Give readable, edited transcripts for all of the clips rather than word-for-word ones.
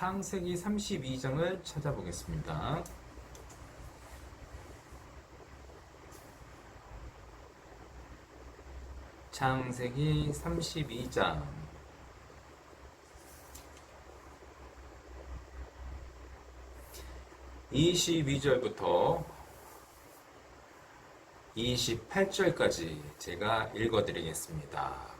창세기 32장을 찾아보겠습니다. 창세기 32장 22절부터 28절까지 제가 읽어드리겠습니다.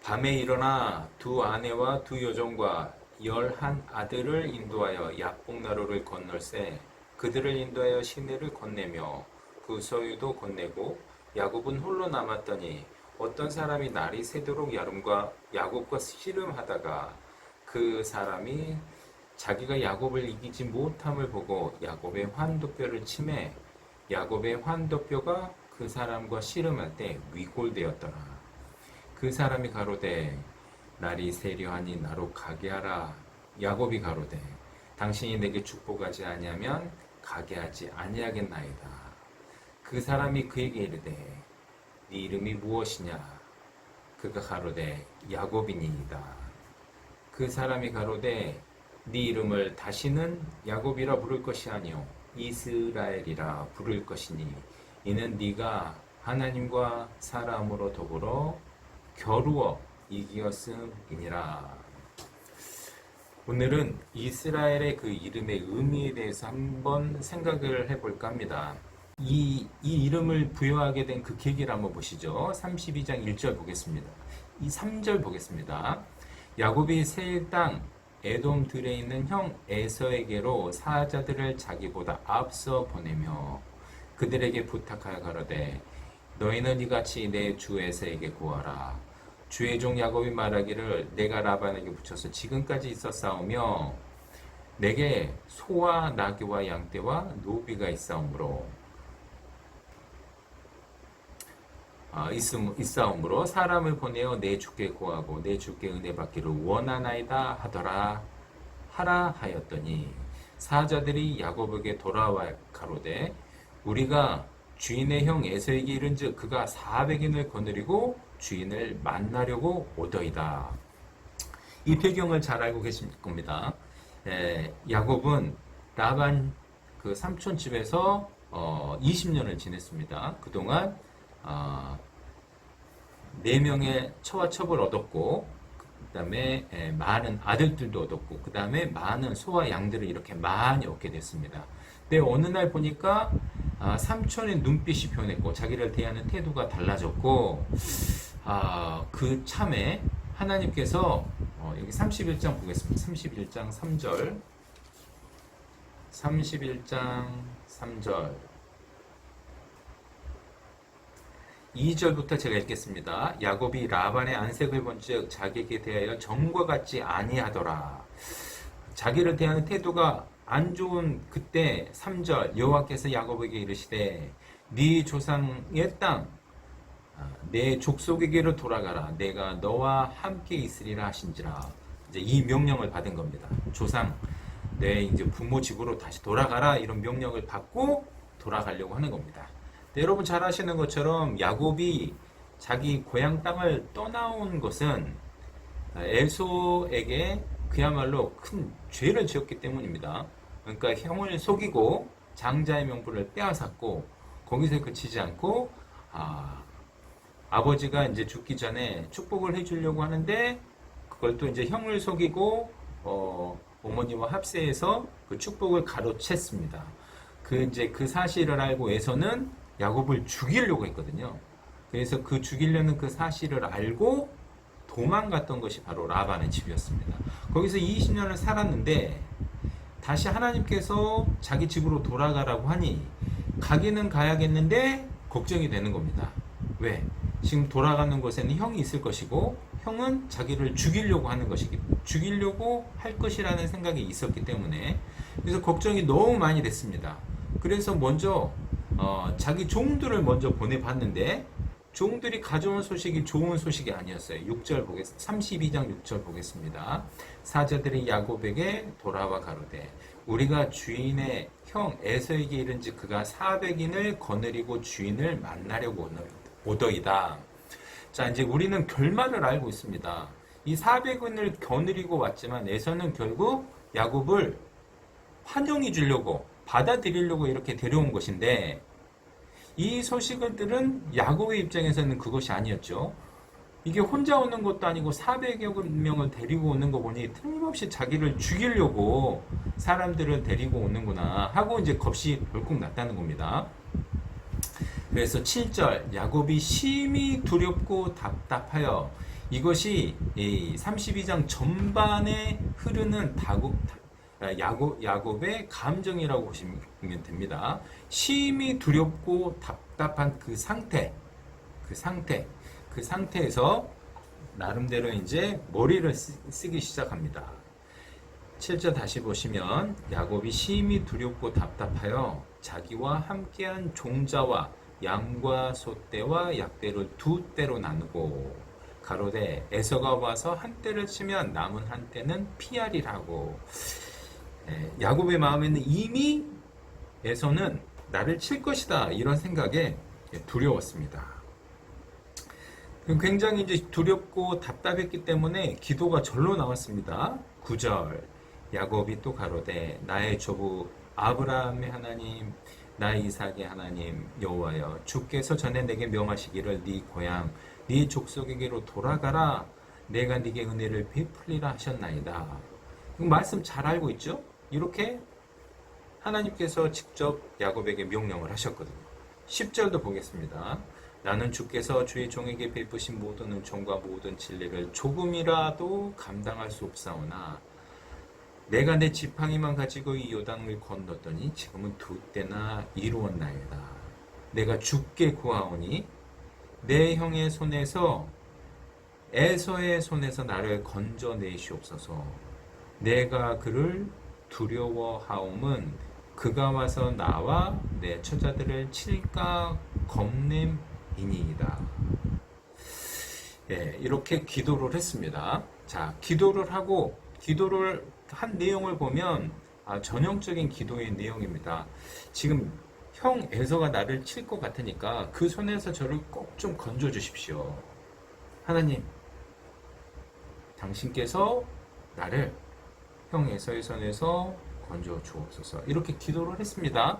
밤에 일어나 두 아내와 두 여종과 11 아들을 인도하여 야복나루를 건널세 그들을 인도하여 시내를 건네며 그 소유도 건네고 야곱은 홀로 남았더니 어떤 사람이 날이 새도록 야곱과 씨름하다가 그 사람이 자기가 야곱을 이기지 못함을 보고 야곱의 환도뼈를 치매 야곱의 환도뼈가 그 사람과 씨름할 때 위골되었더라. 그 사람이 가로되 날이 세려하니 나로 가게 하라. 야곱이 가로되 당신이 내게 축복하지 아니하면 가게 하지 아니하겠나이다. 그 사람이 그에게 이르되 네 이름이 무엇이냐? 그가 가로되 야곱이니이다. 그 사람이 가로되 네 이름을 다시는 야곱이라 부를 것이 아니요 이스라엘이라 부를 것이니 이는 네가 하나님과 사람으로 더불어 겨루어 이기었음이니라. 오늘은 이스라엘의 그 이름의 의미에 대해서 한번 생각을 해볼까 합니다. 이 이름을 부여하게 된 그 계기를 한번 보시죠. 32장 1절 보겠습니다. 이 3절 보겠습니다. 야곱이 세일 땅 에돔 들에 있는 형 에서에게로 사자들을 자기보다 앞서 보내며 그들에게 부탁하여 가로되 너희는 이같이 내 주 에서에게 구하라. 주의 종 야곱이 말하기를 내가 라반에게 붙여서 지금까지 있었사오며 내게 소와 나귀와 양떼와 노비가 있사오므로 있사오므로 사람을 보내어 내 주께 구하고 내 주께 은혜 받기를 원하나이다 하더라 하라 하였더니 사자들이 야곱에게 돌아와 가로되 우리가 주인의 형 에서에게 이른즉 그가 400인을 거느리고 주인을 만나려고 오더이다. 이 배경을 잘 알고 계실 겁니다. 야곱은 라반 그 삼촌 집에서 20년을 지냈습니다. 그동안 4명의 처와 첩을 얻었고 그 다음에 많은 아들들도 얻었고 그 다음에 많은 소와 양들을 이렇게 많이 얻게 됐습니다. 근데 어느 날 보니까 삼촌의 눈빛이 변했고 자기를 대하는 태도가 달라졌고 그 참에 하나님께서 여기 31장 보겠습니다. 31장 3절 31장 3절 2절부터 제가 읽겠습니다. 야곱이 라반의 안색을 본즉 자기에게 대하여 전과 같지 아니하더라. 자기를 대하는 태도가 안 좋은 그때 3절 여호와께서 야곱에게 이르시되 네 조상의 땅 내 족속에게로 돌아가라. 내가 너와 함께 있으리라 하신지라. 이제 이 명령을 받은 겁니다. 조상 내 이제 부모 집으로 다시 돌아가라 이런 명령을 받고 돌아가려고 하는 겁니다. 네, 여러분 잘 아시는 것처럼 야곱이 자기 고향 땅을 떠나온 것은 에서에게 그야말로 큰 죄를 지었기 때문입니다. 그러니까 형을 속이고 장자의 명분을 빼앗았고 거기서 그치지 않고 아버지가 이제 죽기 전에 축복을 해주려고 하는데 그걸 또 이제 형을 속이고 어머니와 합세해서 그 축복을 가로챘습니다. 그 사실을 알고 에서는 야곱을 죽이려고 했거든요. 그래서 그 죽이려는 그 사실을 알고 도망갔던 것이 바로 라반의 집이었습니다. 거기서 20년을 살았는데 다시 하나님께서 자기 집으로 돌아가라고 하니 가기는 가야겠는데 걱정이 되는 겁니다. 왜? 지금 돌아가는 곳에는 형이 있을 것이고 형은 자기를 죽이려고 하는 죽이려고 할 것이라는 생각이 있었기 때문에 그래서 걱정이 너무 많이 됐습니다. 그래서 먼저 자기 종들을 먼저 보내봤는데 종들이 가져온 소식이 좋은 소식이 아니었어요. 6절 32장 6절 보겠습니다. 사자들이 야곱에게 돌아와 가로되 우리가 주인의 형 에서에게 이른즉 그가 400인을 거느리고 주인을 만나려고 오더이다. 자, 이제 우리는 결말을 알고 있습니다. 이 400원을 거느리고 왔지만 에서는 결국 야곱을 환영해 주려고 받아들이려고 이렇게 데려온 것인데 이 소식들은 야곱의 입장에서는 그것이 아니었죠. 이게 혼자 오는 것도 아니고 400여 명을 데리고 오는 거 보니 틀림없이 자기를 죽이려고 사람들을 데리고 오는구나 하고 이제 겁이 벌컥 났다는 겁니다. 그래서 7절 야곱이 심히 두렵고 답답하여 이것이 32장 전반에 흐르는 야곱의 감정이라고 보시면 됩니다. 심히 두렵고 답답한 그 상태에서 나름대로 이제 머리를 쓰기 시작합니다. 7절 다시 보시면 야곱이 심히 두렵고 답답하여 자기와 함께한 종자와 양과 소떼와 약대를 두 떼로 나누고 가로되 에서가 와서 한 떼를 치면 남은 한 떼는 피하리라고. 야곱의 마음에는 이미 에서는 나를 칠 것이다 이런 생각에 두려웠습니다. 굉장히 이제 두렵고 답답했기 때문에 기도가 절로 나왔습니다. 9절 야곱이 또 가로되 나의 조부 아브라함의 하나님 나의 이삭의 하나님 여호와여 주께서 전에 내게 명하시기를 네 고향 네 족속에게로 돌아가라 내가 네게 은혜를 베풀리라 하셨나이다. 말씀 잘 알고 있죠? 이렇게 하나님께서 직접 야곱에게 명령을 하셨거든요. 10절도 보겠습니다. 나는 주께서 주의 종에게 베푸신 모든 은총과 모든 진리를 조금이라도 감당할 수 없사오나 내가 내 지팡이만 가지고 이 요단을 건넜더니 지금은 두 때나 이루었나이다. 내가 주께 구하오니 내 형의 손에서 에서의 손에서 나를 건져내시옵소서. 내가 그를 두려워하옴은 그가 와서 나와 내 처자들을 칠까 겁냄이니이다. 이렇게 기도를 했습니다. 자, 기도를 한 내용을 보면 전형적인 기도의 내용입니다. 지금 형 에서가 나를 칠 것 같으니까 그 손에서 저를 꼭 좀 건져 주십시오. 하나님, 당신께서 나를 형 에서의 손에서 건져 주옵소서. 이렇게 기도를 했습니다.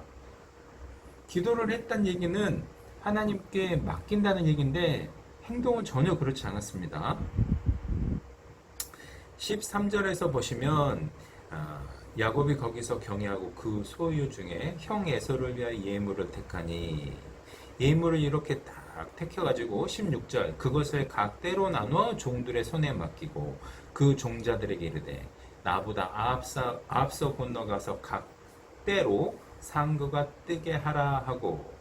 기도를 했다는 얘기는 하나님께 맡긴다는 얘기인데 행동은 전혀 그렇지 않았습니다. 13절에서 보시면 야곱이 거기서 경외하고 그 소유 중에 형 에서를 위하여 예물을 택하니 예물을 이렇게 딱 택해가지고 16절 그것을 각 때로 나눠 종들의 손에 맡기고 그 종자들에게 이르되 나보다 앞서 건너가서 각 때로 상거가 뜨게 하라 하고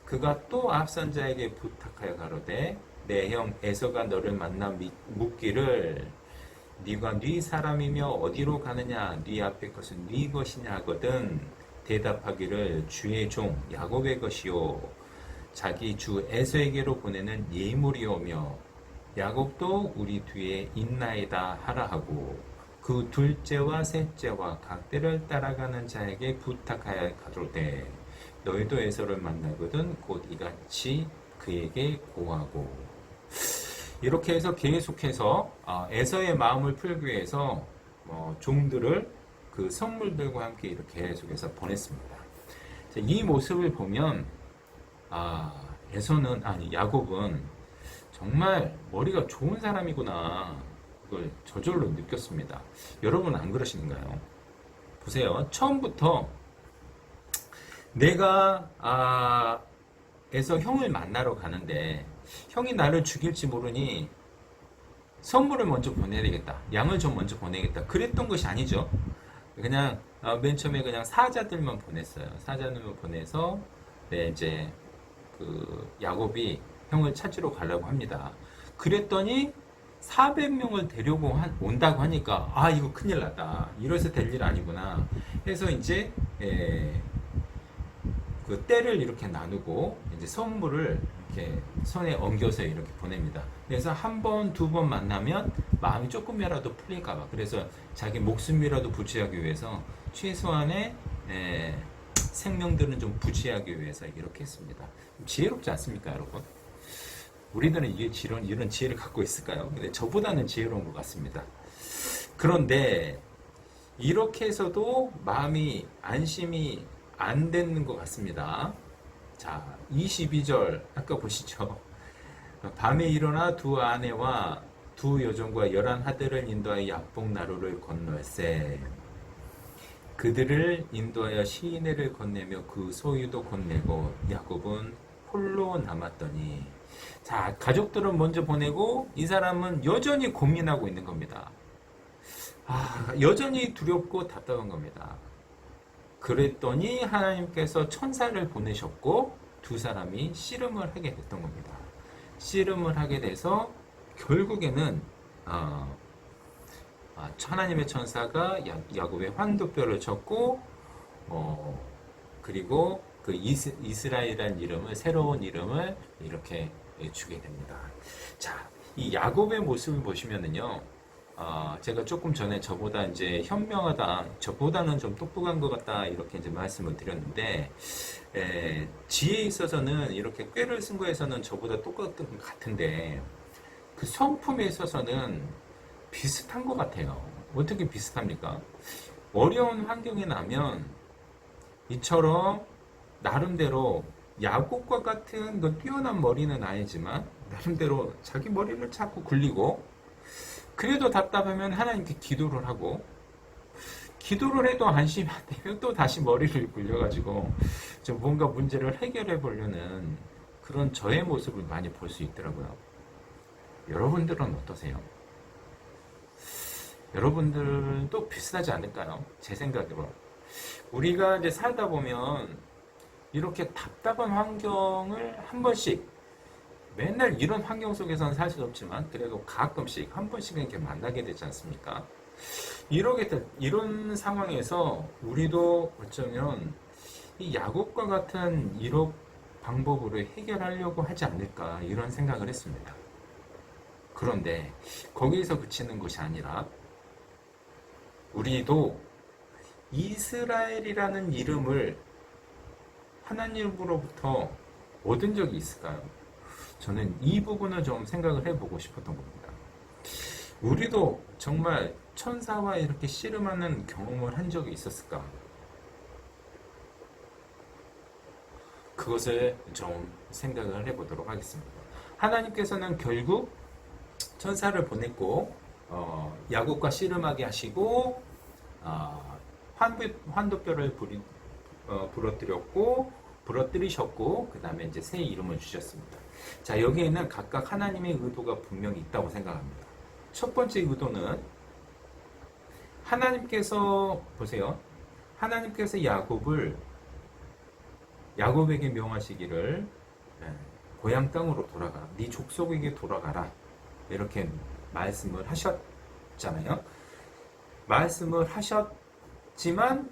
그가 또 앞선 자에게 부탁하여 가로되 내 형 에서가 너를 만나 묻기를 네가 네 사람이며 어디로 가느냐 네 앞에 것은 네 것이냐 하거든 대답하기를 주의 종 야곱의 것이요 자기 주 에서에게로 보내는 예물이오며 야곱도 우리 뒤에 있나이다 하라 하고 그 둘째와 셋째와 각 때를 따라가는 자에게 부탁하여 가로되 너희도 에서를 만나거든 곧 이같이 그에게 고하고. 이렇게 해서 계속해서 에서의 마음을 풀기 위해서 종들을 그 선물들과 함께 이렇게 계속해서 보냈습니다. 이 모습을 보면 야곱은 정말 머리가 좋은 사람이구나 그걸 저절로 느꼈습니다. 여러분 안 그러시는가요? 보세요. 처음부터 내가 에서 형을 만나러 가는데 형이 나를 죽일지 모르니 선물을 먼저 보내야 되겠다. 양을 좀 먼저 보내겠다. 그랬던 것이 아니죠. 그냥 맨 처음에 그냥 사자들만 보냈어요. 사자들만 보내서 이제 그 야곱이 형을 찾으러 가려고 합니다. 그랬더니 400명을 데리고 온다고 하니까 이거 큰일 났다. 이래서 될 일 아니구나. 해서 이제 그 때를 이렇게 나누고 이제 선물을 이렇게 손에 엉겨서 이렇게 보냅니다. 그래서 한 번, 두 번 만나면 마음이 조금이라도 풀릴까봐. 그래서 자기 목숨이라도 부지하기 위해서 최소한의 생명들은 좀 부지하기 위해서 이렇게 했습니다. 지혜롭지 않습니까, 여러분? 우리들은 이런 지혜를 갖고 있을까요? 근데 저보다는 지혜로운 것 같습니다. 그런데 이렇게 해서도 마음이 안심이 안 되는 것 같습니다. 자, 22절 아까 보시죠. 밤에 일어나 두 아내와 두 여종과 11아들을 인도하여 야복 나루를 건널세. 그들을 인도하여 시내를 건네며 그 소유도 건네고 야곱은 홀로 남았더니, 자, 가족들은 먼저 보내고 이 사람은 여전히 고민하고 있는 겁니다. 여전히 두렵고 답답한 겁니다. 그랬더니 하나님께서 천사를 보내셨고 두 사람이 씨름을 하게 됐던 겁니다. 씨름을 하게 돼서 결국에는 하나님의 천사가 야곱의 환도뼈를 쳤고, 그리고 그 이스라엘이라는 이름을, 새로운 이름을 이렇게 주게 됩니다. 자, 이 야곱의 모습을 보시면은요, 제가 조금 전에 저보다 이제 현명하다, 저보다는 좀 똑똑한 것 같다, 이렇게 이제 말씀을 드렸는데, 지혜에 있어서는 이렇게 꾀를 쓴 거에서는 저보다 똑같은 것 같은데, 그 성품에 있어서는 비슷한 것 같아요. 어떻게 비슷합니까? 어려운 환경에 나면 이처럼 나름대로 야곱과 같은 그 뛰어난 머리는 아니지만 나름대로 자기 머리를 자꾸 굴리고, 그래도 답답하면 하나님께 기도를 하고, 기도를 해도 안심이 안 되면 또 다시 머리를 굴려가지고 좀 뭔가 문제를 해결해 보려는 그런 저의 모습을 많이 볼 수 있더라고요. 여러분들은 어떠세요? 여러분들도 비슷하지 않을까요? 제 생각으로. 우리가 이제 살다 보면 이렇게 답답한 환경을 한 번씩, 맨날 이런 환경 속에서는 살 수 없지만 그래도 가끔씩 한 번씩은 이렇게 만나게 되지 않습니까? 이런 상황에서 우리도 어쩌면 이 야곱과 같은 이런 방법으로 해결하려고 하지 않을까, 이런 생각을 했습니다. 그런데 거기에서 그치는 것이 아니라 우리도 이스라엘이라는 이름을 하나님으로부터 얻은 적이 있을까요? 저는 이 부분을 좀 생각을 해보고 싶었던 겁니다. 우리도 정말 천사와 이렇게 씨름하는 경험을 한 적이 있었을까? 그것을 좀 생각을 해보도록 하겠습니다. 하나님께서는 결국 천사를 보냈고, 야곱과 씨름하게 하시고, 환도뼈를 부러뜨리셨고, 그 다음에 이제 새 이름을 주셨습니다. 자, 여기에는 각각 하나님의 의도가 분명히 있다고 생각합니다. 첫 번째 의도는 하나님께서, 보세요. 하나님께서 야곱에게 명하시기를, 고향 땅으로 돌아가라. 네 족속에게 돌아가라. 이렇게 말씀을 하셨잖아요. 말씀을 하셨지만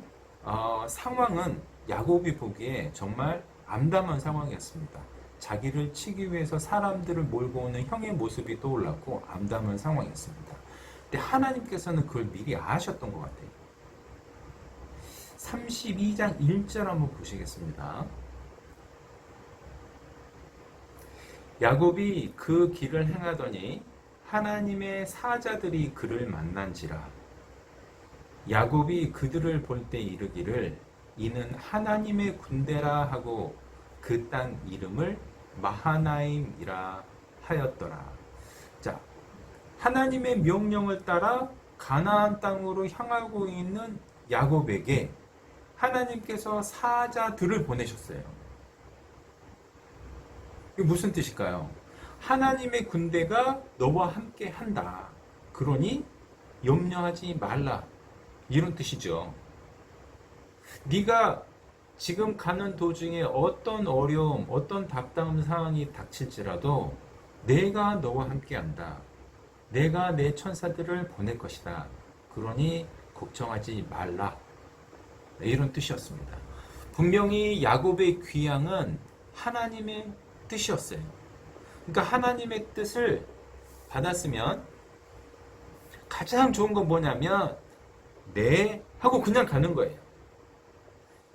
상황은 야곱이 보기에 정말 암담한 상황이었습니다. 자기를 치기 위해서 사람들을 몰고 오는 형의 모습이 떠올랐고 암담한 상황이었습니다. 근데 하나님께서는 그걸 미리 아셨던 것 같아요. 32장 1절 한번 보시겠습니다. 야곱이 그 길을 행하더니 하나님의 사자들이 그를 만난지라. 야곱이 그들을 볼 때 이르기를 이는 하나님의 군대라 하고 그 땅 이름을 마하나임이라 하였더라. 자, 하나님의 명령을 따라 가나안 땅으로 향하고 있는 야곱에게 하나님께서 사자들을 보내셨어요. 이게 무슨 뜻일까요? 하나님의 군대가 너와 함께 한다. 그러니 염려하지 말라. 이런 뜻이죠. 네가 지금 가는 도중에 어떤 어려움, 어떤 답답한 상황이 닥칠지라도 내가 너와 함께 한다. 내가 내 천사들을 보낼 것이다. 그러니 걱정하지 말라. 이런 뜻이었습니다. 분명히 야곱의 귀향은 하나님의 뜻이었어요. 그러니까 하나님의 뜻을 받았으면 가장 좋은 건 뭐냐면 네 하고 그냥 가는 거예요.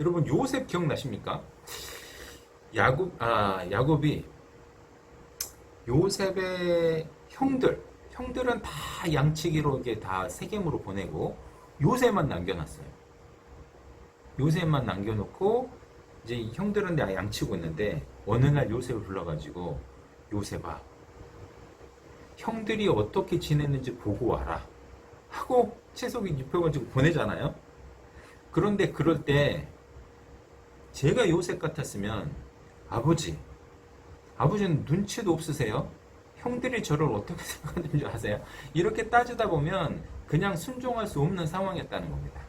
여러분 요셉 기억나십니까? 야곱이 요셉의 형들은 다 양치기로 이게 다 세겜으로 보내고 요셉만 남겨놨어요. 요셉만 남겨놓고 이제 형들은 다 양치고 있는데 어느 날 요셉을 불러가지고 요셉아, 형들이 어떻게 지냈는지 보고 와라 하고 채석이 입혀가지고 보내잖아요. 그런데 그럴 때 제가 요셉 같았으면 아버지는 눈치도 없으세요? 형들이 저를 어떻게 생각하는 줄 아세요? 이렇게 따지다 보면 그냥 순종할 수 없는 상황이었다는 겁니다.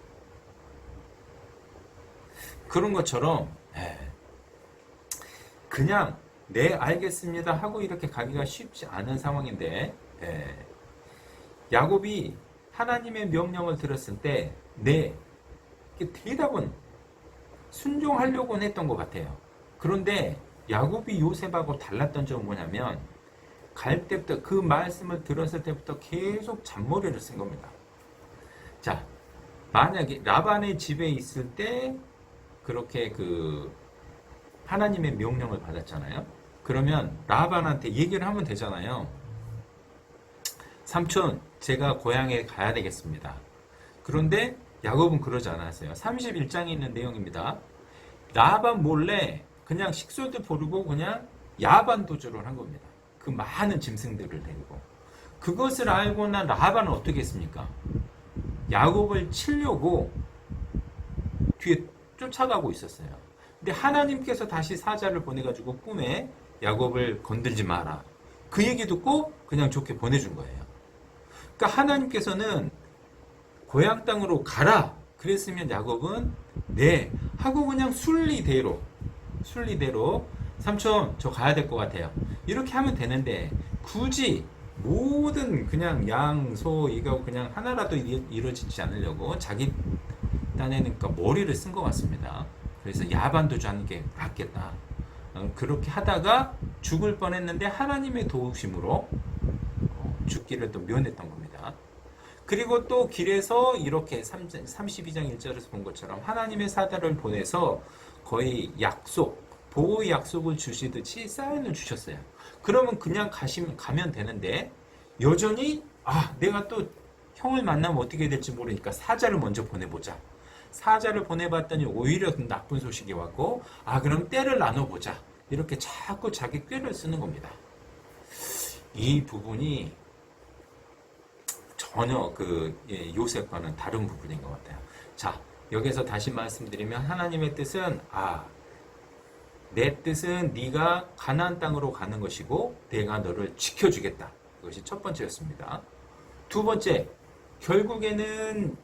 그런 것처럼 그냥 네 알겠습니다 하고 이렇게 가기가 쉽지 않은 상황인데 야곱이 하나님의 명령을 들었을 때 네, 대답은 순종하려고는 했던 것 같아요. 그런데 야곱이 요셉하고 달랐던 점은 뭐냐면 갈 때부터 그 말씀을 들었을 때부터 계속 잔머리를 쓴 겁니다. 자, 만약에 라반의 집에 있을 때 그렇게 그 하나님의 명령을 받았잖아요. 그러면 라반한테 얘기를 하면 되잖아요. 삼촌, 제가 고향에 가야 되겠습니다. 그런데 야곱은 그러지 않았어요. 31장에 있는 내용입니다. 라반 몰래 그냥 식솔들 부르고 그냥 야반도주를 한 겁니다. 그 많은 짐승들을 데리고. 그것을 알고 난 라반은 어떻게 했습니까? 야곱을 치려고 뒤에 쫓아가고 있었어요. 근데 하나님께서 다시 사자를 보내가지고 꿈에 야곱을 건들지 마라. 그 얘기 듣고 그냥 좋게 보내준 거예요. 그러니까 하나님께서는 고향 땅으로 가라. 그랬으면 야곱은 네 하고 그냥 순리대로 삼촌 저 가야 될 것 같아요. 이렇게 하면 되는데 굳이 모든 그냥 양, 소, 이거 그냥 하나라도 이루어지지 않으려고 자기 딴에는 그러니까 머리를 쓴 것 같습니다. 그래서 야반도주 하는 게 낫겠다. 그렇게 하다가 죽을 뻔했는데 하나님의 도우심으로 죽기를 또 면했던 겁니다. 그리고 또 길에서 이렇게 32장 1절에서 본 것처럼 하나님의 사자를 보내서 거의 보호의 약속을 주시듯이 사인을 주셨어요. 그러면 그냥 가면 되는데 여전히 내가 또 형을 만나면 어떻게 될지 모르니까 사자를 먼저 보내보자. 사자를 보내봤더니 오히려 나쁜 소식이 왔고 그럼 떼를 나눠보자. 이렇게 자꾸 자기 꾀를 쓰는 겁니다. 이 부분이 전혀 요셉과는 다른 부분인 것 같아요. 자, 여기서 다시 말씀드리면 하나님의 뜻은 내 뜻은 네가 가나안 땅으로 가는 것이고 내가 너를 지켜주겠다. 이것이 첫 번째였습니다. 두 번째, 결국에는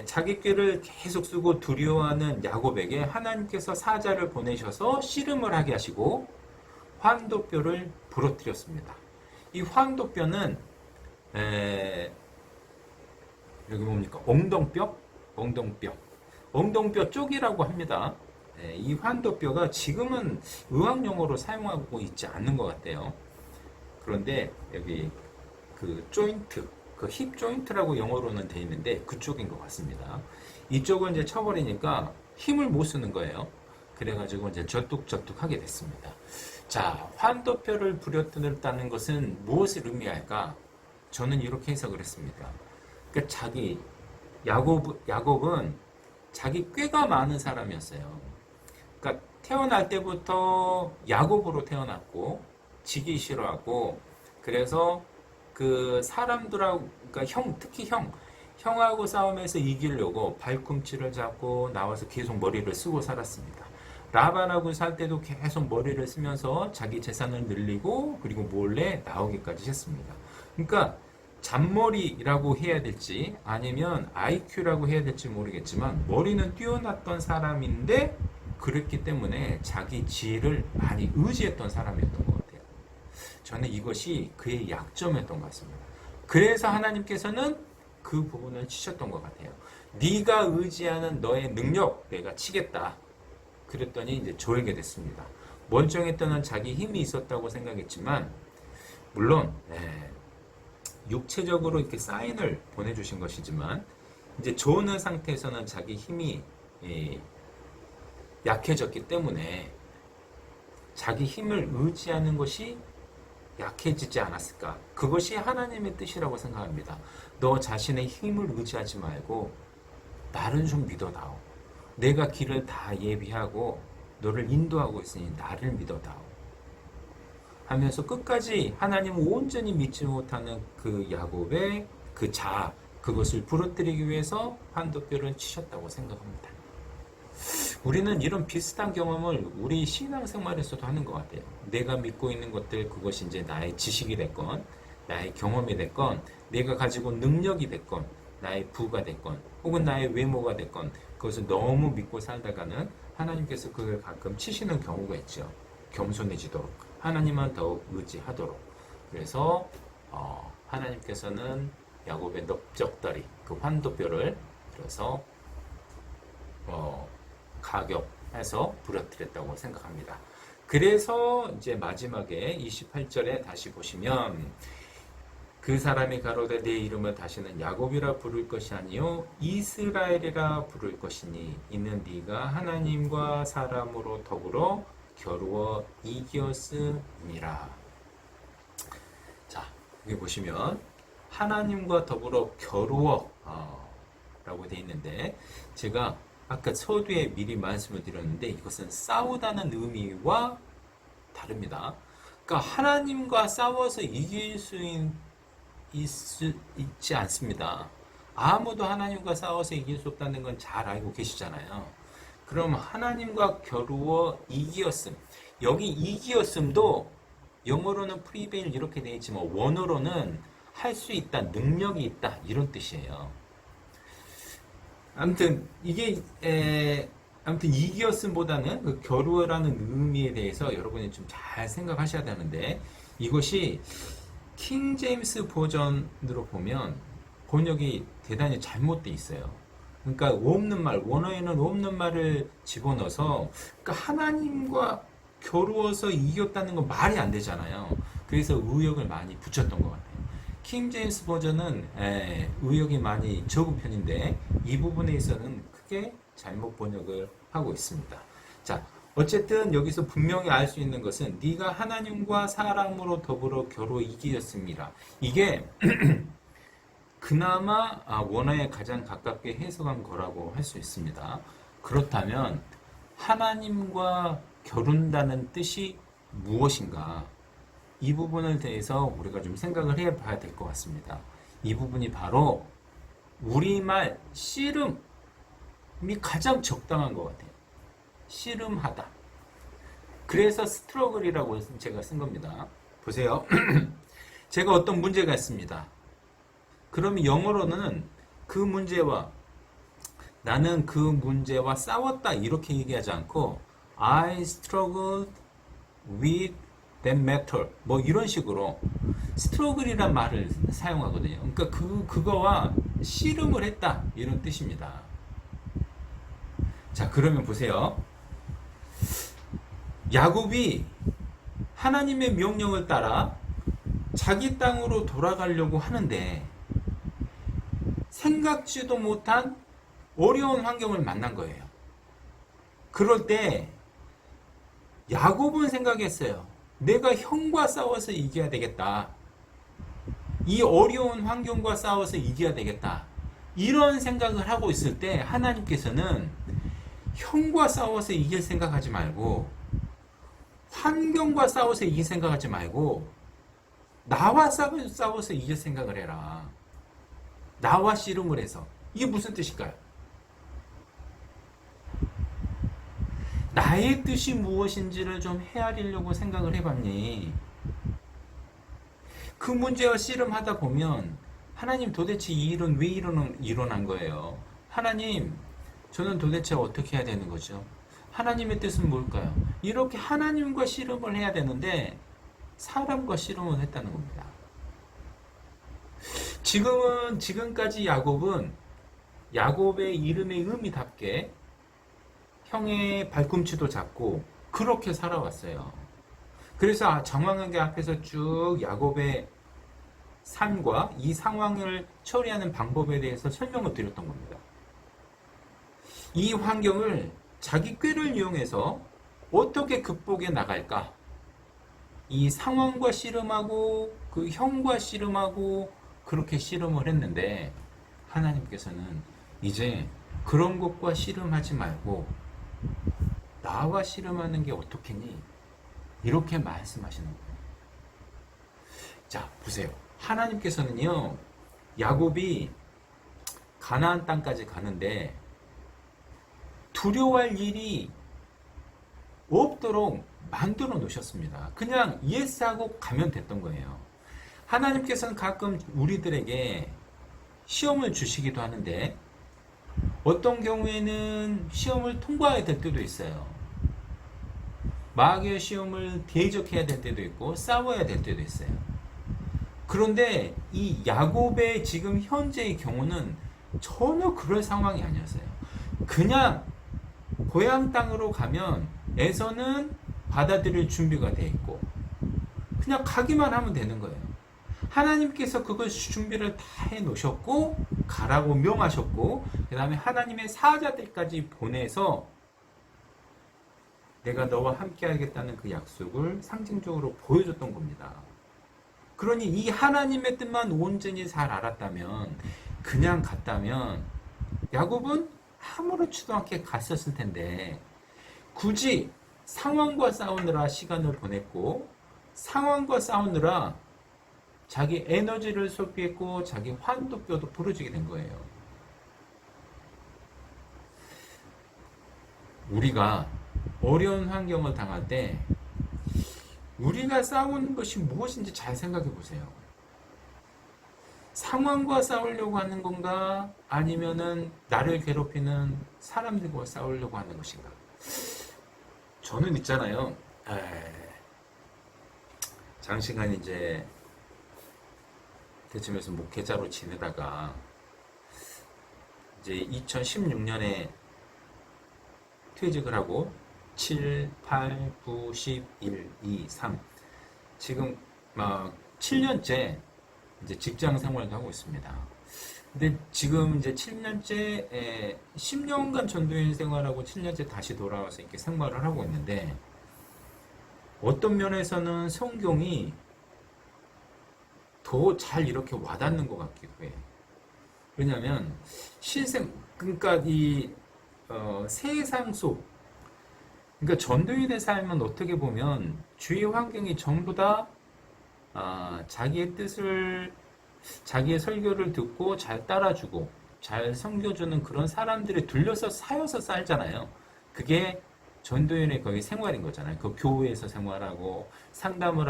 자기 꾀를 계속 쓰고 두려워하는 야곱에게 하나님께서 사자를 보내셔서 씨름을 하게 하시고 환도뼈를 부러뜨렸습니다. 이 환도뼈는 여기 뭡니까? 엉덩뼈 쪽이라고 합니다. 이 환도뼈가 지금은 의학용어로 사용하고 있지 않는 것 같아요. 그런데 여기 그 조인트, 그 힙 조인트라고 영어로는 되어 있는데 그쪽인 것 같습니다. 이쪽을 이제 쳐버리니까 힘을 못 쓰는 거예요. 그래가지고 이제 절뚝절뚝하게 됐습니다. 자, 환도뼈를 부러뜨렸다는 것은 무엇을 의미할까? 저는 이렇게 해석을 했습니다. 그러니까 야곱은 자기 꾀가 많은 사람이었어요. 그러니까 태어날 때부터 야곱으로 태어났고 지기 싫어하고 그래서 그 사람들하고 그러니까 특히 형하고 싸움에서 이기려고 발꿈치를 잡고 나와서 계속 머리를 쓰고 살았습니다. 라반하고 살 때도 계속 머리를 쓰면서 자기 재산을 늘리고 그리고 몰래 나오기까지 했습니다. 그러니까 잔머리라고 해야 될지 아니면 IQ라고 해야 될지 모르겠지만 머리는 뛰어났던 사람인데 그랬기 때문에 자기 지혜를 많이 의지했던 사람이었던 것 같아요. 저는 이것이 그의 약점이었던 것 같습니다. 그래서 하나님께서는 그 부분을 치셨던 것 같아요. 네가 의지하는 너의 능력 내가 치겠다. 그랬더니 이제 저에게 됐습니다. 멀쩡했던 자기 힘이 있었다고 생각했지만 물론 육체적으로 이렇게 사인을 보내주신 것이지만 이제 좋은 상태에서는 자기 힘이 약해졌기 때문에 자기 힘을 의지하는 것이 약해지지 않았을까? 그것이 하나님의 뜻이라고 생각합니다. 너 자신의 힘을 의지하지 말고 나를 좀 믿어다오. 내가 길을 다 예비하고 너를 인도하고 있으니 나를 믿어다오. 하면서 끝까지 하나님을 온전히 믿지 못하는 그 야곱의 그 자아, 그것을 부러뜨리기 위해서 환도뼈를 치셨다고 생각합니다. 우리는 이런 비슷한 경험을 우리 신앙생활에서도 하는 것 같아요. 내가 믿고 있는 것들, 그것이 이제 나의 지식이 됐건, 나의 경험이 됐건, 내가 가지고 능력이 됐건, 나의 부가 됐건, 혹은 나의 외모가 됐건, 그것을 너무 믿고 살다가는 하나님께서 그걸 가끔 치시는 경우가 있죠. 겸손해지도록, 하나님만 더욱 의지하도록. 그래서 하나님께서는 야곱의 넓적다리, 그 환도뼈를 들어서 가격해서 부러뜨렸다고 생각합니다. 그래서 이제 마지막에 28절에 다시 보시면 그 사람이 가로되 내 이름을 다시는 야곱이라 부를 것이 아니요 이스라엘이라 부를 것이니 이는 네가 하나님과 사람으로 더불어 겨루어 이기었음이라. 자, 여기 보시면 하나님과 더불어 겨루어 라고 되어 있는데, 제가 아까 서두에 미리 말씀을 드렸는데 이것은 싸우다는 의미와 다릅니다. 그러니까 하나님과 싸워서 이길 수 있지 않습니다. 아무도 하나님과 싸워서 이길 수 없다는 건 잘 알고 계시잖아요. 그럼 하나님과 겨루어 이기었음. 여기 이기었음도 영어로는 프리베일 이렇게 되어 있지만 원어로는 할 수 있다, 능력이 있다 이런 뜻이에요. 아무튼 이게 아무튼 이기었음보다는 그 겨루어라는 의미에 대해서 여러분이 좀 잘 생각하셔야 되는데, 이것이 킹 제임스 버전으로 보면 번역이 대단히 잘못되어 있어요. 그러니까 없는 말, 원어에는 없는 말을 집어넣어서, 그러니까 하나님과 겨루어서 이겼다는 건 말이 안 되잖아요. 그래서 의역을 많이 붙였던 것 같아요. 킹 제임스 버전은 의역이 많이 적은 편인데 이 부분에 있어서는 크게 잘못 번역을 하고 있습니다. 자, 어쨌든 여기서 분명히 알 수 있는 것은 네가 하나님과 사람으로 더불어 겨루 이기었습니다. 이게 그나마 원어에 가장 가깝게 해석한 거라고 할 수 있습니다. 그렇다면 하나님과 겨룬다는 뜻이 무엇인가? 이 부분에 대해서 우리가 좀 생각을 해봐야 될 것 같습니다. 이 부분이 바로 우리말 씨름이 가장 적당한 것 같아요. 씨름하다. 그래서 스트러글이라고 제가 쓴 겁니다. 보세요. 제가 어떤 문제가 있습니다. 그러면 영어로는 그 문제와 나는 그 문제와 싸웠다 이렇게 얘기하지 않고 I struggled with that matter 뭐 이런 식으로 스트러글이란 말을 사용하거든요. 그러니까 그거와 씨름을 했다 이런 뜻입니다. 자, 그러면 보세요. 야곱이 하나님의 명령을 따라 자기 땅으로 돌아가려고 하는데 생각지도 못한 어려운 환경을 만난 거예요. 그럴 때 야곱은 생각했어요. 내가 형과 싸워서 이겨야 되겠다. 이 어려운 환경과 싸워서 이겨야 되겠다. 이런 생각을 하고 있을 때 하나님께서는 형과 싸워서 이길 생각하지 말고 환경과 싸워서 이길 생각하지 말고 나와 싸워서 이길 생각을 해라. 나와 씨름을 해서. 이게 무슨 뜻일까요? 나의 뜻이 무엇인지를 좀 헤아리려고 생각을 해봤니? 그 문제와 씨름하다 보면 하나님 도대체 이 일은 왜 일어난 거예요? 하나님, 저는 도대체 어떻게 해야 되는 거죠? 하나님의 뜻은 뭘까요? 이렇게 하나님과 씨름을 해야 되는데 사람과 씨름을 했다는 겁니다. 지금까지 야곱의 이름의 의미답게 형의 발꿈치도 잡고 그렇게 살아왔어요. 그래서 장황하게 앞에서 쭉 야곱의 삶과 이 상황을 처리하는 방법에 대해서 설명을 드렸던 겁니다. 이 환경을 자기 꾀를 이용해서 어떻게 극복해 나갈까? 이 상황과 씨름하고 그 형과 씨름하고 그렇게 씨름을 했는데 하나님께서는 이제 그런 것과 씨름하지 말고 나와 씨름하는 게 어떻겠니? 이렇게 말씀하시는 거예요. 자, 보세요. 하나님께서는요, 야곱이 가나안 땅까지 가는데 두려워할 일이 없도록 만들어 놓으셨습니다. 그냥 예스하고 가면 됐던 거예요. 하나님께서는 가끔 우리들에게 시험을 주시기도 하는데 어떤 경우에는 시험을 통과해야 될 때도 있어요. 마귀의 시험을 대적해야 될 때도 있고 싸워야 될 때도 있어요. 그런데 이 야곱의 지금 현재의 경우는 전혀 그럴 상황이 아니었어요. 그냥 고향 땅으로 가면 에서는 받아들일 준비가 돼 있고 그냥 가기만 하면 되는 거예요. 하나님께서 그걸 준비를 다 해 놓으셨고 가라고 명하셨고 그 다음에 하나님의 사자들까지 보내서 내가 너와 함께 하겠다는 그 약속을 상징적으로 보여줬던 겁니다. 그러니 이 하나님의 뜻만 온전히 잘 알았다면 그냥 갔다면 야곱은 아무렇지도 않게 갔었을 텐데 굳이 상황과 싸우느라 시간을 보냈고 상황과 싸우느라 자기 에너지를 소비했고 자기 환도뼈도 부러지게 된 거예요. 우리가 어려운 환경을 당할 때 우리가 싸우는 것이 무엇인지 잘 생각해 보세요. 상황과 싸우려고 하는 건가? 아니면은 나를 괴롭히는 사람들과 싸우려고 하는 것인가? 저는 있잖아요. 장시간 이제 대쯤에서 목회자로 지내다가 이제 2016년에 퇴직을 하고 7, 8, 9, 10, 1, 2, 3 지금 막 7년째 이제 직장 생활도 하고 있습니다. 근데 지금 이제 7년째 10년간 전도인 생활하고 7년째 다시 돌아와서 이렇게 생활을 하고 있는데 어떤 면에서는 성경이 더 잘 이렇게 와닿는 것 같기도 해. 왜냐하면 그러니까 이 세상 속 그러니까 전도인의 삶은 어떻게 보면 주위 환경이 전부 다 자기의 뜻을 자기의 설교를 듣고 잘 따라주고 잘 섬겨주는 그런 사람들이 둘러서 사여서 살잖아요. 그게 전도인의 거의 생활인 거잖아요. 그 교회에서 생활하고 상담을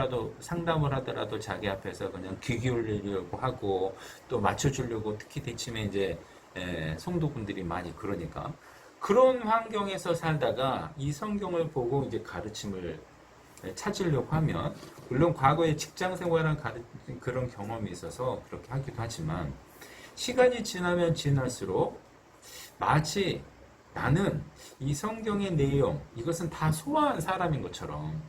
하더라도 자기 앞에서 그냥 귀 기울이려고 하고 또 맞춰주려고 특히 대침에 이제 성도분들이 많이 그러니까 그런 환경에서 살다가 이 성경을 보고 이제 가르침을 찾으려고 하면 물론 과거에 직장 생활한 그런 경험이 있어서 그렇게 하기도 하지만 시간이 지나면 지날수록 마치 나는 이 성경의 내용 이것은 다 소화한 사람인 것처럼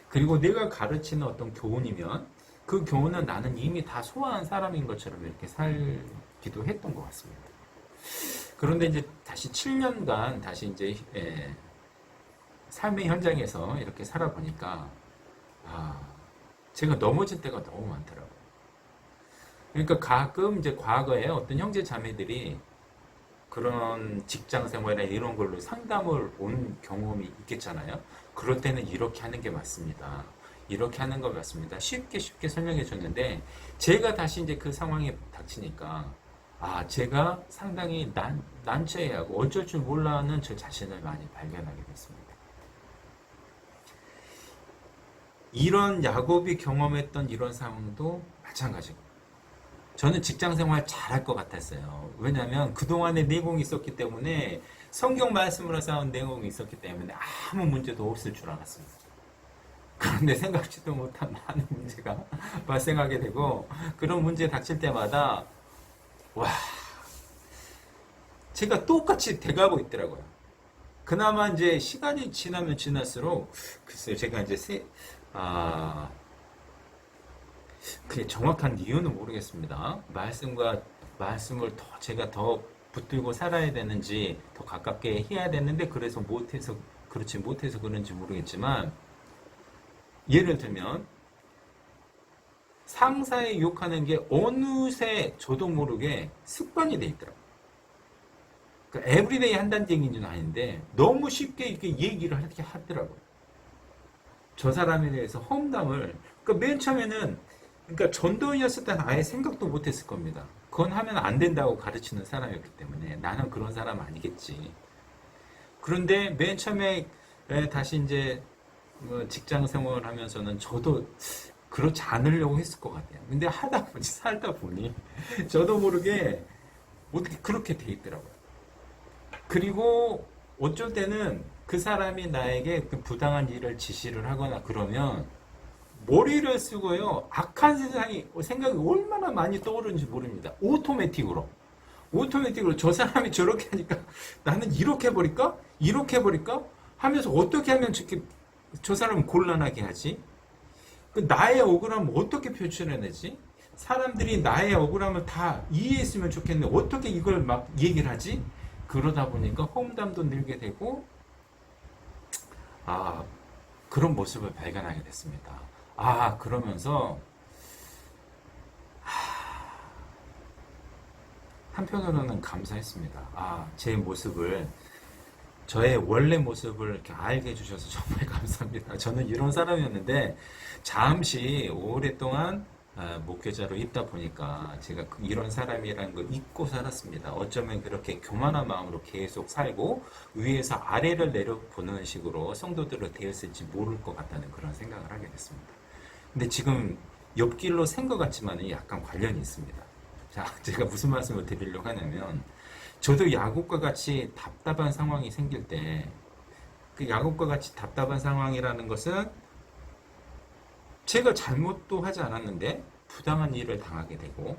그리고 내가 가르치는 어떤 교훈이면 그 교훈은 나는 이미 다 소화한 사람인 것처럼 이렇게 살기도 했던 것 같습니다. 그런데 이제 다시 7년간 다시 이제 삶의 현장에서 이렇게 살아보니까 제가 넘어질 때가 너무 많더라고요. 그러니까 가끔 이제 과거에 어떤 형제 자매들이 그런 직장 생활이나 이런 걸로 상담을 온 경험이 있겠잖아요. 그럴 때는 이렇게 하는 게 맞습니다. 이렇게 하는 거 맞습니다. 쉽게 설명해 줬는데 제가 다시 이제 그 상황에 닥치니까 제가 상당히 난처해하고 어쩔 줄 몰라 하는 저 자신을 많이 발견하게 됐습니다. 이런 야곱이 경험했던 이런 상황도 마찬가지고 저는 직장생활 잘할 것 같았어요. 왜냐하면 그동안의 내공이 있었기 때문에 성경 말씀으로 쌓은 내공이 있었기 때문에 아무 문제도 없을 줄 알았습니다. 그런데 생각지도 못한 많은 문제가 발생하게 되고 그런 문제 닥칠 때마다 제가 똑같이 돼가고 있더라고요. 그나마 이제 시간이 지나면 지날수록 글쎄요 제가 이제 그게 정확한 이유는 모르겠습니다. 말씀을 제가 더 붙들고 살아야 되는지 더 가깝게 해야 되는데 그래서 그렇지 못해서 그런지 모르겠지만 예를 들면 상사에 욕하는 게 어느새 저도 모르게 습관이 돼 있더라고요. 그러니까 에브리데이 한다는 얘기는 아닌데 너무 쉽게 이렇게 얘기를 이렇게 하더라고요. 저 사람에 대해서 험담을. 그러니까 맨 처음에는, 그러니까 전도인이었을 때는 아예 생각도 못했을 겁니다. 그건 하면 안 된다고 가르치는 사람이었기 때문에 나는 그런 사람 아니겠지. 그런데 맨 처음에 다시 이제 직장 생활을 하면서는 저도 그렇지 않으려고 했을 것 같아요. 근데 하다 보니 살다 보니 저도 모르게 어떻게 그렇게 돼 있더라고요. 그리고 어쩔 때는 그 사람이 나에게 그 부당한 일을 지시를 하거나 그러면 머리를 쓰고요. 악한 세상이 생각이 얼마나 많이 떠오르는지 모릅니다. 오토매틱으로 저 사람이 저렇게 하니까 나는 이렇게 해버릴까? 이렇게 해버릴까? 하면서 어떻게 하면 저 사람을 곤란하게 하지? 그 나의 억울함을 어떻게 표출해내지? 사람들이 나의 억울함을 다 이해했으면 좋겠는데 어떻게 이걸 막 얘기를 하지? 그러다 보니까 험담도 늘게 되고 아 그런 모습을 발견하게 됐습니다. 그러면서 한편으로는 감사했습니다. 제 모습을, 저의 원래 모습을 이렇게 알게 해주셔서 정말 감사합니다. 저는 이런 사람이었는데 잠시 오랫동안 목회자로 있다 보니까 제가 이런 사람이라는 걸 잊고 살았습니다. 어쩌면 그렇게 교만한 마음으로 계속 살고 위에서 아래를 내려보는 식으로 성도들을 대했을지 모를 것 같다는 그런 생각을 하게 됐습니다. 근데 지금 옆길로 샌 것 같지만 약간 관련이 있습니다. 자, 제가 무슨 말씀을 드리려고 하냐면 저도 야곱과 같이 답답한 상황이 생길 때, 그 야곱과 같이 답답한 상황이라는 것은 제가 잘못도 하지 않았는데 부당한 일을 당하게 되고,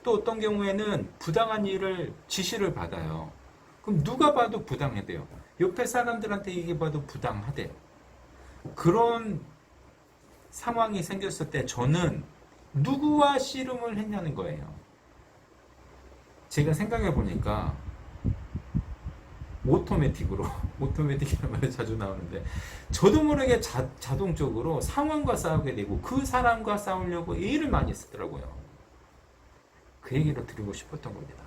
또 어떤 경우에는 부당한 일을 지시를 받아요. 그럼 누가 봐도 부당하대요. 옆에 사람들한테 얘기해봐도 부당하대요. 그런 상황이 생겼을 때 저는 누구와 씨름을 했냐는 거예요. 제가 생각해 보니까 오토매틱이라는 말이 자주 나오는데 저도 모르게 자동적으로 상황과 싸우게 되고 그 사람과 싸우려고 애를 많이 쓰더라고요. 그 얘기를 드리고 싶었던 겁니다.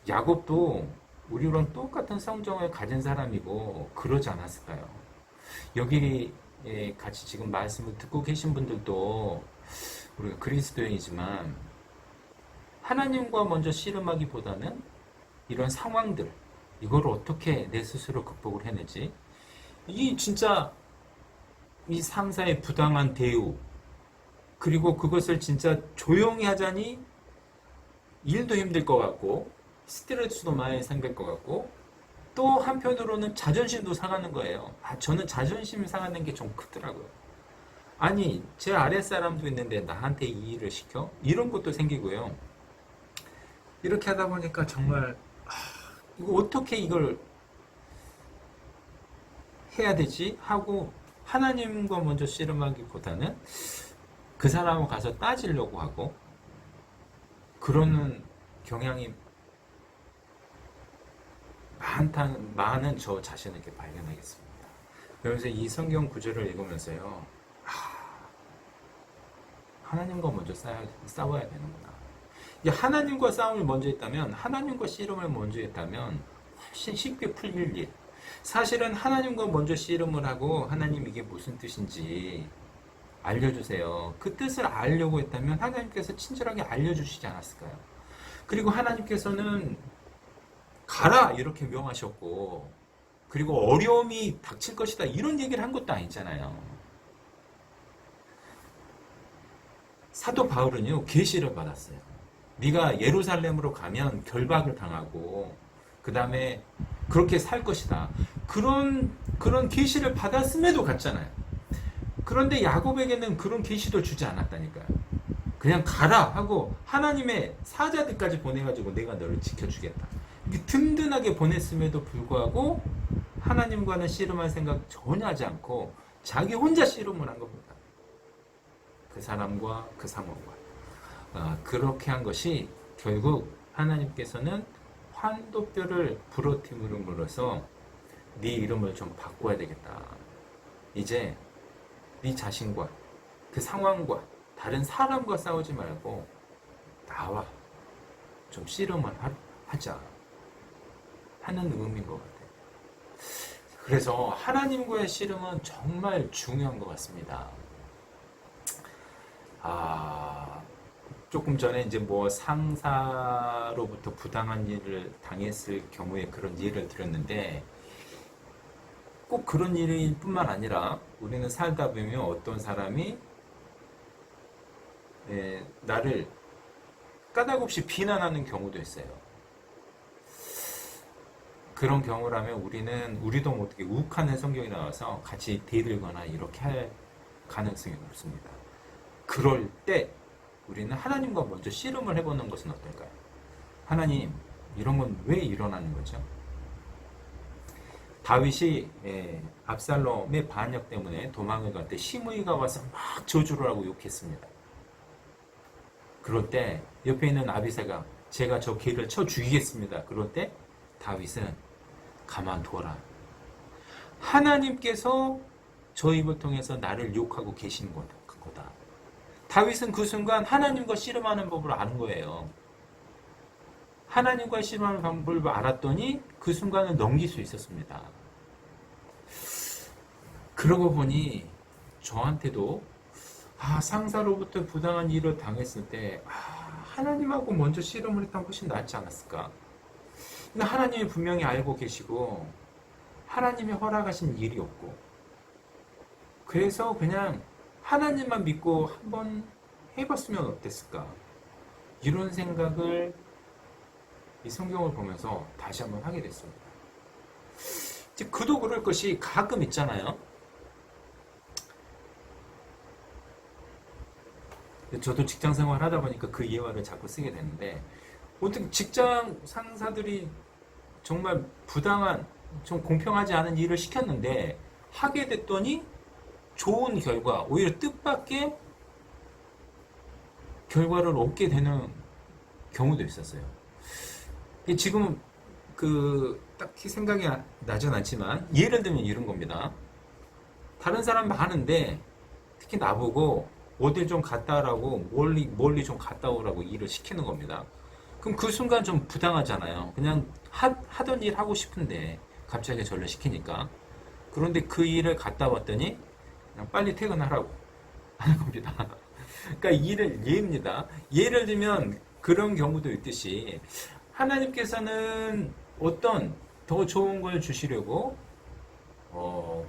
야곱도 우리랑 똑같은 성정을 가진 사람이고 그러지 않았을까요? 여기 같이 지금 말씀을 듣고 계신 분들도 우리가 그리스도인이지만 하나님과 먼저 씨름하기보다는 이런 상황들, 이걸 어떻게 내 스스로 극복을 해내지? 진짜 이 상사의 부당한 대우, 그리고 그것을 진짜 조용히 하자니 일도 힘들 것 같고 스트레스도 많이 생길 것 같고 또 한편으로는 자존심도 상하는 거예요. 저는 자존심이 상하는 게 좀 크더라고요. 아니, 제 아랫사람도 있는데 나한테 이 일을 시켜? 이런 것도 생기고요. 이렇게 하다 보니까 정말 이거 어떻게 이걸 해야 되지? 하고 하나님과 먼저 씨름하기보다는 그 사람을 가서 따지려고 하고 그러는 경향이 많은 저 자신을 이렇게 발견하겠습니다. 그래서 이 성경 구절을 읽으면서요, 하나님과 먼저 싸워야 되는구나. 하나님과 싸움을 먼저 했다면, 하나님과 씨름을 먼저 했다면 훨씬 쉽게 풀릴 일. 사실은 하나님과 먼저 씨름을 하고 하나님 이게 무슨 뜻인지 알려주세요. 그 뜻을 알려고 했다면 하나님께서 친절하게 알려주시지 않았을까요? 그리고 하나님께서는 가라 이렇게 명하셨고, 그리고 어려움이 닥칠 것이다 이런 얘기를 한 것도 아니잖아요. 사도 바울은요 계시를 받았어요. 네가 예루살렘으로 가면 결박을 당하고 그 다음에 그렇게 살 것이다. 그런 계시를 받았음에도 갔잖아요. 그런데 야곱에게는 그런 계시도 주지 않았다니까요. 그냥 가라 하고 하나님의 사자들까지 보내가지고 내가 너를 지켜주겠다. 든든하게 보냈음에도 불구하고 하나님과는 씨름할 생각 전혀 하지 않고 자기 혼자 씨름을 한 겁니다. 그 사람과 그 상황과. 그렇게 한 것이 결국 하나님께서는 환도뼈를 부러뜨림으로써 네 이름을 좀 바꿔야 되겠다. 이제 네 자신과 그 상황과 다른 사람과 싸우지 말고 나와 좀 씨름을 하자 하는 의미인 것 같아요. 그래서 하나님과의 씨름은 정말 중요한 것 같습니다. 조금 전에 이제 뭐 상사로부터 부당한 일을 당했을 경우에 그런 예를 드렸는데, 꼭 그런 일일 뿐만 아니라 우리는 살다 보면 어떤 사람이 나를 까닭없이 비난하는 경우도 있어요. 그런 경우라면 우리도 어떻게 욱하는 성경이 나와서 같이 대들거나 이렇게 할 가능성이 높습니다. 그럴 때 우리는 하나님과 먼저 씨름을 해보는 것은 어떨까요? 하나님, 이런 건 왜 일어나는 거죠? 다윗이 압살롬의 반역 때문에 도망을 갈 때 시므이가 와서 막 저주를 하고 욕했습니다. 그럴 때 옆에 있는 아비새가 제가 저 개를 쳐 죽이겠습니다. 그럴 때 다윗은 가만둬라. 하나님께서 저 입을 통해서 나를 욕하고 계신 거다. 다윗은 그 순간 하나님과 씨름하는 법을 아는 거예요. 하나님과 씨름하는 방법을 알았더니 그 순간을 넘길 수 있었습니다. 그러고 보니 저한테도 상사로부터 부당한 일을 당했을 때 하나님하고 먼저 씨름을 했다면 훨씬 낫지 않았을까? 근데 하나님이 분명히 알고 계시고 하나님이 허락하신 일이었고, 그래서 그냥 하나님만 믿고 한번 해봤으면 어땠을까? 이런 생각을 이 성경을 보면서 다시 한번 하게 됐습니다. 그도 그럴 것이 가끔 있잖아요. 저도 직장 생활 하다 보니까 그 예화를 자꾸 쓰게 되는데, 어떻게 직장 상사들이 정말 부당한, 좀 공평하지 않은 일을 시켰는데 하게 됐더니 좋은 결과, 오히려 뜻밖의 결과를 얻게 되는 경우도 있었어요. 지금 딱히 생각이 나진 않지만 예를 들면 이런 겁니다. 다른 사람 많은데 특히 나보고 어딜 좀 갔다 오라고 멀리 좀 갔다 오라고 일을 시키는 겁니다. 그럼 그 순간 좀 부당하잖아요. 그냥 하던 일 하고 싶은데 갑자기 저를 시키니까. 그런데 그 일을 갔다 왔더니 그냥 빨리 퇴근하라고 하는 겁니다. 그러니까 예입니다. 예를 들면 그런 경우도 있듯이 하나님께서는 어떤 더 좋은 걸 주시려고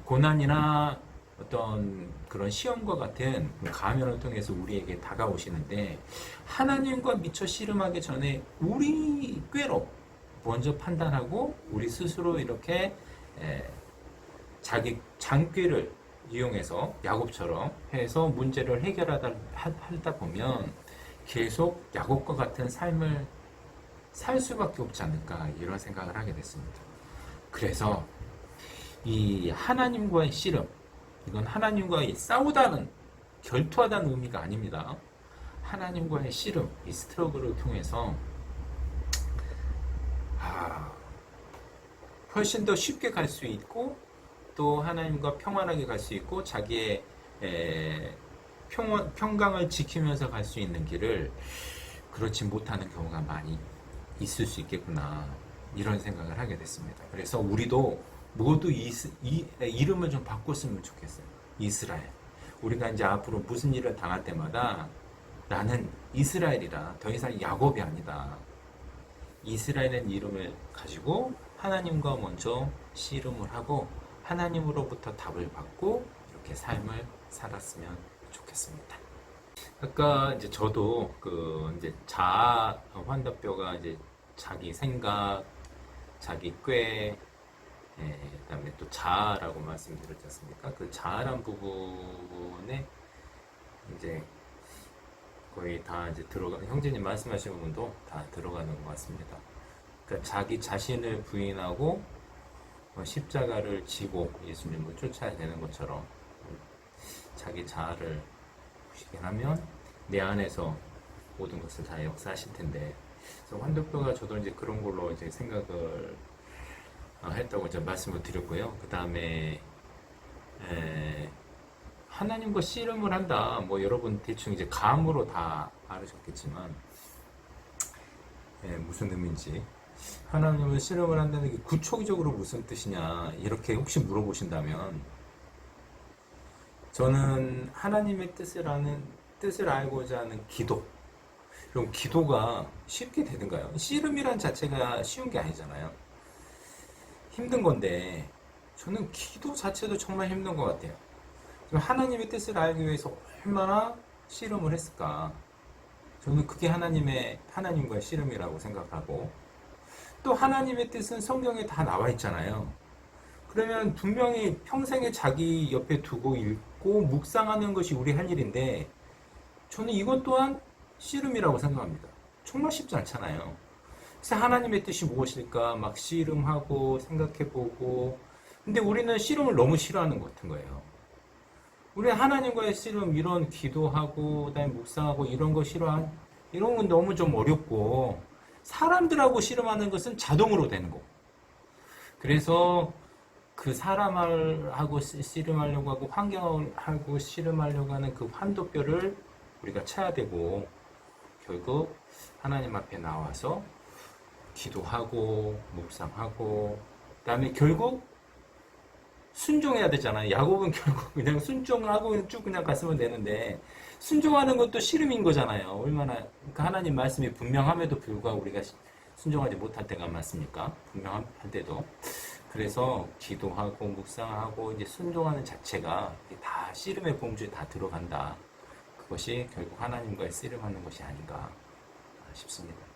고난이나 어떤 그런 시험과 같은 가면을 통해서 우리에게 다가오시는데, 하나님과 미처 씨름하기 전에 우리 꾀로 먼저 판단하고 우리 스스로 이렇게 자기 장꾀를 이용해서 야곱처럼 해서 문제를 해결하다 보면 계속 야곱과 같은 삶을 살 수밖에 없지 않을까, 이런 생각을 하게 됐습니다. 그래서 이 하나님과의 씨름, 이건 하나님과의 싸우다는, 결투하다는 의미가 아닙니다. 하나님과의 씨름, 이 스트러글을 통해서 훨씬 더 쉽게 갈 수 있고, 또 하나님과 평안하게 갈 수 있고, 자기의 평강을 지키면서 갈 수 있는 길을 그렇지 못하는 경우가 많이 있을 수 있겠구나, 이런 생각을 하게 됐습니다. 그래서 우리도 모두 이름을 좀 바꿨으면 좋겠어요. 이스라엘. 우리가 이제 앞으로 무슨 일을 당할 때마다 나는 이스라엘이다, 더 이상 야곱이 아니다, 이스라엘의 이름을 가지고 하나님과 먼저 씨름을 하고 하나님으로부터 답을 받고 이렇게 삶을 살았으면 좋겠습니다. 아까 이제 저도 이제 자아 환답뼈가 이제 자기 생각, 자기 꾀, 그다음에 또 자아라고 말씀드렸지 않습니까? 그 자아란 부분에 이제 거의 다 이제 형제님 말씀하신 부분도 다 들어가는 것 같습니다. 그러니까 자기 자신을 부인하고 십자가를 지고 예수님을 쫓아야 되는 것처럼 자기 자아를 부식하면 내 안에서 모든 것을 다 역사하실 텐데, 그래서 환도표가 저도 이제 그런 걸로 이제 생각을 했다고 이제 말씀을 드렸고요. 그 다음에 하나님과 씨름을 한다. 뭐 여러분 대충 이제 감으로 다 알으셨겠지만 무슨 의미인지. 하나님을 씨름을 한다는 게 구초적으로 무슨 뜻이냐 이렇게 혹시 물어보신다면 저는 하나님의 뜻을 알고자 하는 기도. 그럼 기도가 쉽게 되는가요? 씨름이란 자체가 쉬운 게 아니잖아요. 힘든 건데 저는 기도 자체도 정말 힘든 것 같아요. 하나님의 뜻을 알기 위해서 얼마나 씨름을 했을까? 저는 그게 하나님과의 씨름이라고 생각하고, 또 하나님의 뜻은 성경에 다 나와 있잖아요. 그러면 분명히 평생에 자기 옆에 두고 읽고 묵상하는 것이 우리 할 일인데, 저는 이것 또한 씨름이라고 생각합니다. 정말 쉽지 않잖아요. 그래서 하나님의 뜻이 무엇일까 막 씨름하고 생각해보고, 근데 우리는 씨름을 너무 싫어하는 것 같은 거예요. 우리는 하나님과의 씨름, 이런 기도하고 그다음에 묵상하고 이런 거 이런 건 너무 좀 어렵고, 사람들하고 씨름하는 것은 자동으로 되는 거. 그래서 그 사람하고 씨름하려고 하고 환경하고 씨름하려고 하는 그 환도뼈를 우리가 쳐야 되고, 결국 하나님 앞에 나와서 기도하고 묵상하고 그다음에 결국 순종해야 되잖아요. 야곱은 결국 그냥 순종하고 쭉 그냥 갔으면 되는데, 순종하는 것도 씨름인 거잖아요. 얼마나, 그러니까 하나님 말씀이 분명함에도 불구하고 우리가 순종하지 못할 때가 많습니까? 분명할 때도. 그래서 기도하고 묵상하고 이제 순종하는 자체가 다 씨름의 범주에 다 들어간다. 그것이 결국 하나님과의 씨름하는 것이 아닌가 싶습니다.